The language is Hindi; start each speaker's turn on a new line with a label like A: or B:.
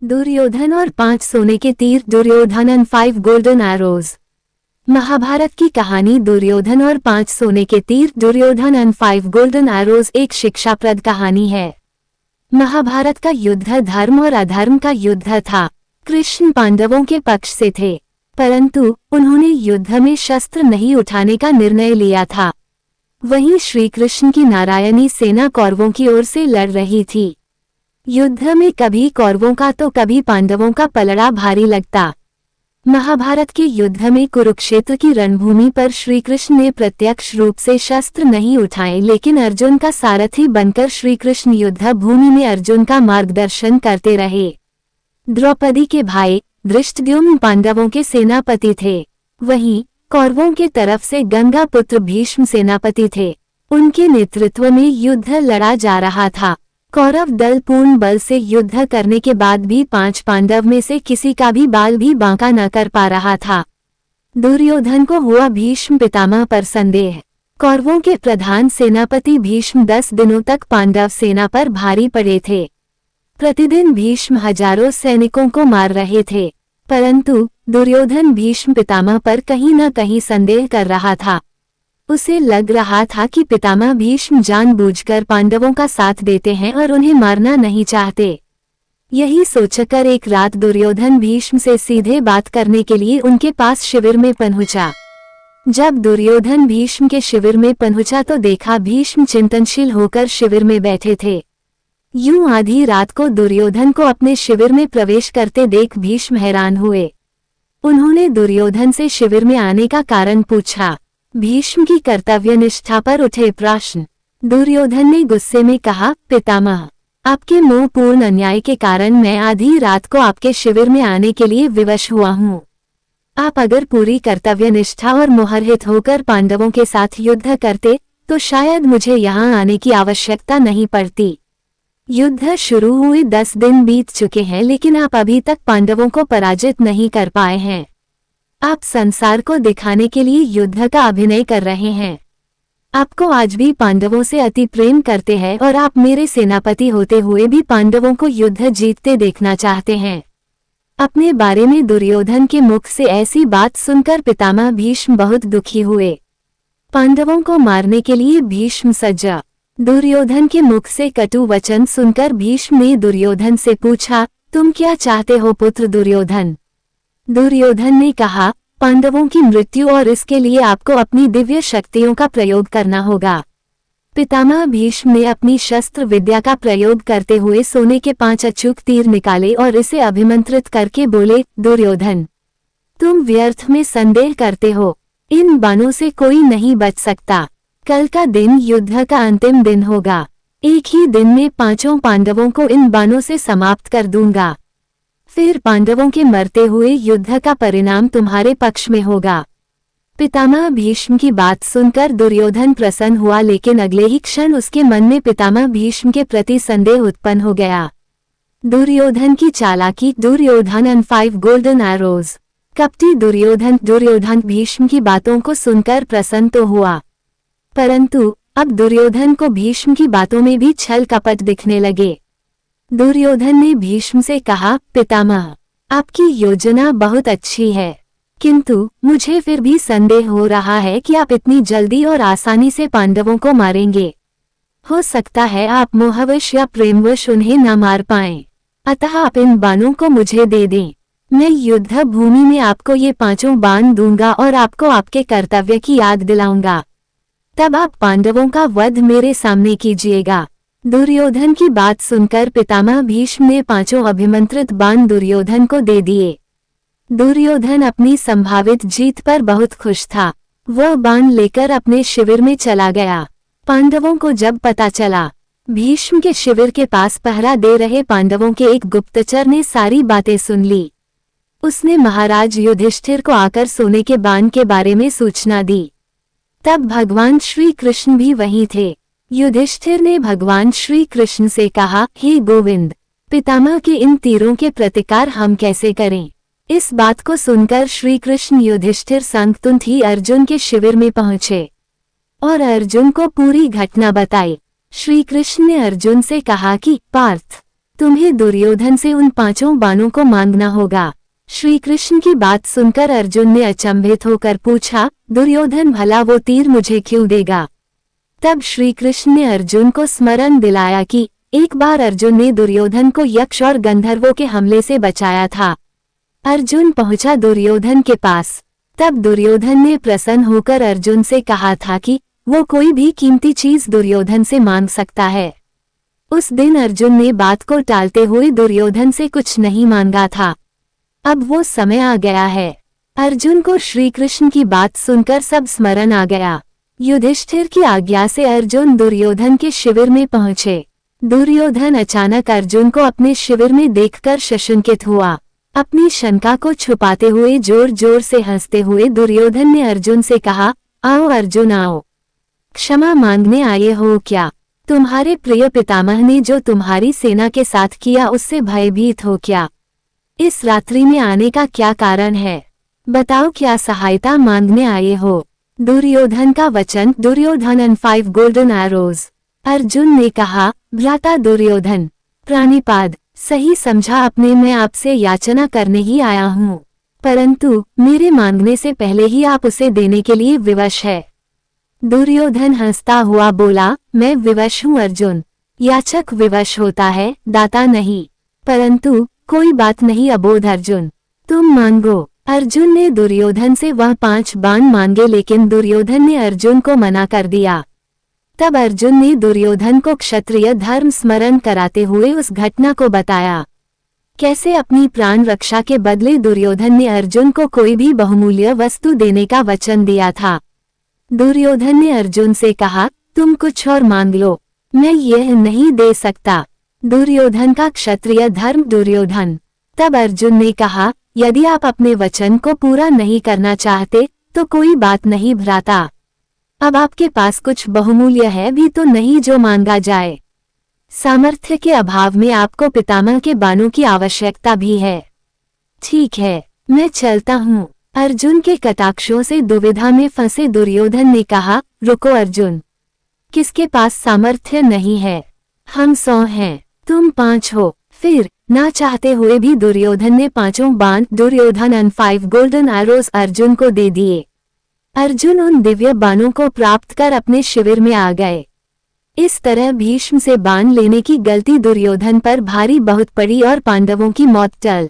A: दुर्योधन और 5 सोने के तीर। Duryodhan and 5 golden arrows. Mahabharat की कहानी दुर्योधन और 5 सोने के तीर। दुर्योधन एंड 5 गोल्डन एरोज एक शिक्षाप्रद कहानी है। महाभारत का युद्ध धर्म और अधर्म का युद्ध था। कृष्ण पांडवों के पक्ष से थे, परंतु उन्होंने युद्ध में शस्त्र नहीं उठाने का निर्णय लिया था। वहीं श्री कृष्ण की नारायणी सेना कौरवों की ओर से लड़ रही थी। युद्ध में कभी कौरवों का तो कभी पांडवों का पलड़ा भारी लगता। महाभारत के युद्ध में कुरुक्षेत्र की रणभूमि पर श्री कृष्ण ने प्रत्यक्ष रूप से शस्त्र नहीं उठाए, लेकिन अर्जुन का सारथी बनकर श्री कृष्ण युद्ध भूमि में अर्जुन का मार्गदर्शन करते रहे। द्रौपदी के भाई धृष्टद्युम्न पांडवों के सेनापति थे, वहीं कौरवों के तरफ से गंगा पुत्र भीष्म सेनापति थे। उनके नेतृत्व में युद्ध लड़ा जा रहा था। कौरव दल पूर्ण बल से युद्ध करने के बाद भी 5 पांडव में से किसी का भी बाल भी बांका न कर पा रहा था। दुर्योधन को हुआ भीष्म पितामह पर संदेह। कौरवों के प्रधान सेनापति भीष्म 10 दिनों तक पांडव सेना पर भारी पड़े थे। प्रतिदिन भीष्म हजारों सैनिकों को मार रहे थे, परंतु दुर्योधन भीष्म पितामह पर कहीं न कहीं संदेह कर रहा था। उसे लग रहा था कि पितामह भीष्म जानबूझकर पांडवों का साथ देते हैं और उन्हें मारना नहीं चाहते। यही सोचकर एक रात दुर्योधन भीष्म से सीधे बात करने के लिए उनके पास शिविर में पहुंचा। जब दुर्योधन भीष्म के शिविर में पहुंचा तो देखा भीष्म चिंतनशील होकर शिविर में बैठे थे। यूं आधी रात को दुर्योधन को अपने शिविर में प्रवेश करते देख भीष्म हैरान हुए। उन्होंने दुर्योधन से शिविर में आने का कारण पूछा। भीष्म की कर्तव्य निष्ठा पर उठे प्रश्न। दुर्योधन ने गुस्से में कहा, पितामह, आपके मोहपूर्ण अन्याय के कारण मैं आधी रात को आपके शिविर में आने के लिए विवश हुआ हूँ। आप अगर पूरी कर्तव्य निष्ठा और मोहरहित होकर पांडवों के साथ युद्ध करते तो शायद मुझे यहाँ आने की आवश्यकता नहीं पड़ती। युद्ध शुरू हुए 10 दिन बीत चुके हैं, लेकिन आप अभी तक पांडवों को पराजित नहीं कर पाए हैं। आप संसार को दिखाने के लिए युद्ध का अभिनय कर रहे हैं। आपको आज भी पांडवों से अति प्रेम करते हैं और आप मेरे सेनापति होते हुए भी पांडवों को युद्ध जीतते देखना चाहते हैं। अपने बारे में दुर्योधन के मुख से ऐसी बात सुनकर पितामह भीष्म बहुत दुखी हुए। पांडवों को मारने के लिए भीष्म सज्जा। दुर्योधन के मुख से कटु वचन सुनकर भीष्म ने दुर्योधन से पूछा, तुम क्या चाहते हो पुत्र दुर्योधन? दुर्योधन ने कहा, पांडवों की मृत्यु और इसके लिए आपको अपनी दिव्य शक्तियों का प्रयोग करना होगा। पितामह भीष्म ने अपनी शस्त्र विद्या का प्रयोग करते हुए सोने के 5 अचूक तीर निकाले और इसे अभिमंत्रित करके बोले, दुर्योधन, तुम व्यर्थ में संदेह करते हो। इन बाणों से कोई नहीं बच सकता। कल का दिन युद्ध का अंतिम दिन होगा। एक ही दिन में 5 पांडवों को इन बाणों से समाप्त कर दूंगा। फिर पांडवों के मरते हुए युद्ध का परिणाम तुम्हारे पक्ष में होगा। पितामह भीष्म की बात सुनकर दुर्योधन प्रसन्न हुआ, लेकिन अगले ही क्षण उसके मन में पितामह भीष्म के प्रति संदेह उत्पन्न हो गया। दुर्योधन की चालाकी। Duryodhan and 5 golden arrows. कपटी दुर्योधन। दुर्योधन भीष्म की बातों को सुनकर प्रसन्न तो हुआ, परंतु अब दुर्योधन को भीष्म की बातों में भी छल कपट दिखने लगे। दुर्योधन ने भीष्म से कहा, पितामह, आपकी योजना बहुत अच्छी है, किंतु मुझे फिर भी संदेह हो रहा है कि आप इतनी जल्दी और आसानी से पांडवों को मारेंगे। हो सकता है आप मोहवश या प्रेमवश उन्हें न मार पाएं। अतः आप इन बाणों को मुझे दे दें। मैं युद्ध भूमि में आपको ये 5 बाण दूंगा और आपको आपके कर्तव्य की याद दिलाऊंगा। तब आप पांडवों का वध मेरे सामने कीजिएगा। दुर्योधन की बात सुनकर पितामह भीष्म ने 5 अभिमंत्रित बाण दुर्योधन को दे दिए। दुर्योधन अपनी संभावित जीत पर बहुत खुश था। वह बाण लेकर अपने शिविर में चला गया। पांडवों को जब पता चला, भीष्म के शिविर के पास पहरा दे रहे पांडवों के एक गुप्तचर ने सारी बातें सुन ली। उसने महाराज युधिष्ठिर को आकर सोने के बाण के बारे में सूचना दी। तब भगवान श्री कृष्ण भी वहीं थे। युधिष्ठिर ने भगवान श्री कृष्ण से कहा, हे गोविंद, पितामह के इन तीरों के प्रतिकार हम कैसे करें? इस बात को सुनकर श्री कृष्ण युधिष्ठिर संग तुरंत ही अर्जुन के शिविर में पहुंचे और अर्जुन को पूरी घटना बताई। श्री कृष्ण ने अर्जुन से कहा कि पार्थ, तुम्हें दुर्योधन से उन 5 बाणों को मांगना होगा। श्री कृष्ण की बात सुनकर अर्जुन ने अचंभित होकर पूछा, दुर्योधन भला वो तीर मुझे क्यों देगा? तब श्री कृष्ण ने अर्जुन को स्मरण दिलाया कि एक बार अर्जुन ने दुर्योधन को यक्ष और गंधर्वों के हमले से बचाया था। अर्जुन पहुंचा दुर्योधन के पास। तब दुर्योधन ने प्रसन्न होकर अर्जुन से कहा था कि वो कोई भी कीमती चीज दुर्योधन से मांग सकता है। उस दिन अर्जुन ने बात को टालते हुए दुर्योधन से कुछ नहीं मांगा था। अब वो समय आ गया है। अर्जुन को श्री कृष्ण की बात सुनकर सब स्मरण आ गया। युधिष्ठिर की आज्ञा से अर्जुन दुर्योधन के शिविर में पहुंचे। दुर्योधन अचानक अर्जुन को अपने शिविर में देखकर शशंकित हुआ। अपनी शंका को छुपाते हुए जोर जोर से हंसते हुए दुर्योधन ने अर्जुन से कहा, आओ अर्जुन आओ, क्षमा मांगने आए हो क्या? तुम्हारे प्रिय पितामह ने जो तुम्हारी सेना के साथ किया उससे भयभीत हो क्या? इस रात्रि में आने का क्या कारण है? बताओ, क्या सहायता मांगने आए हो? दुर्योधन का वचन। Duryodhan and 5 golden arrows. Arjun ने कहा, भ्राता दुर्योधन, प्राणिपाद, सही समझा आपने। मैं आपसे याचना करने ही आया हूँ, परंतु मेरे मांगने से पहले ही आप उसे देने के लिए विवश है। दुर्योधन हंसता हुआ बोला, मैं विवश हूँ अर्जुन। याचक विवश होता है, दाता नहीं। परंतु कोई बात नहीं अबोध अर्जुन, तुम मांगो। अर्जुन ने दुर्योधन से वह 5 बाण मांगे, लेकिन दुर्योधन ने अर्जुन को मना कर दिया। तब अर्जुन ने दुर्योधन को क्षत्रिय धर्म स्मरण कराते हुए उस घटना को बताया। कैसे अपनी प्राण रक्षा के बदले दुर्योधन ने अर्जुन को कोई भी बहुमूल्य वस्तु देने का वचन दिया था। दुर्योधन ने अर्जुन से कहा, तुम कुछ और मांग लो, मैं यह नहीं दे सकता। दुर्योधन का क्षत्रिय धर्म। दुर्योधन। तब अर्जुन ने कहा, यदि आप अपने वचन को पूरा नहीं करना चाहते तो कोई बात नहीं भ्राता। अब आपके पास कुछ बहुमूल्य है भी तो नहीं जो मांगा जाए। सामर्थ्य के अभाव में आपको पितामह के बाणों की आवश्यकता भी है। ठीक है, मैं चलता हूँ। अर्जुन के कटाक्षों से दुविधा में फंसे दुर्योधन ने कहा, रुको अर्जुन, किसके पास सामर्थ्य नहीं है? हम 100 हैं, तुम 5 हो। फिर ना चाहते हुए भी दुर्योधन ने 5 बाण Duryodhan and 5 golden arrows Arjun को दे दिए। अर्जुन उन दिव्य बाणों को प्राप्त कर अपने शिविर में आ गए। इस तरह भीष्म से बाण लेने की गलती दुर्योधन पर भारी बहुत पड़ी और पांडवों की मौत टल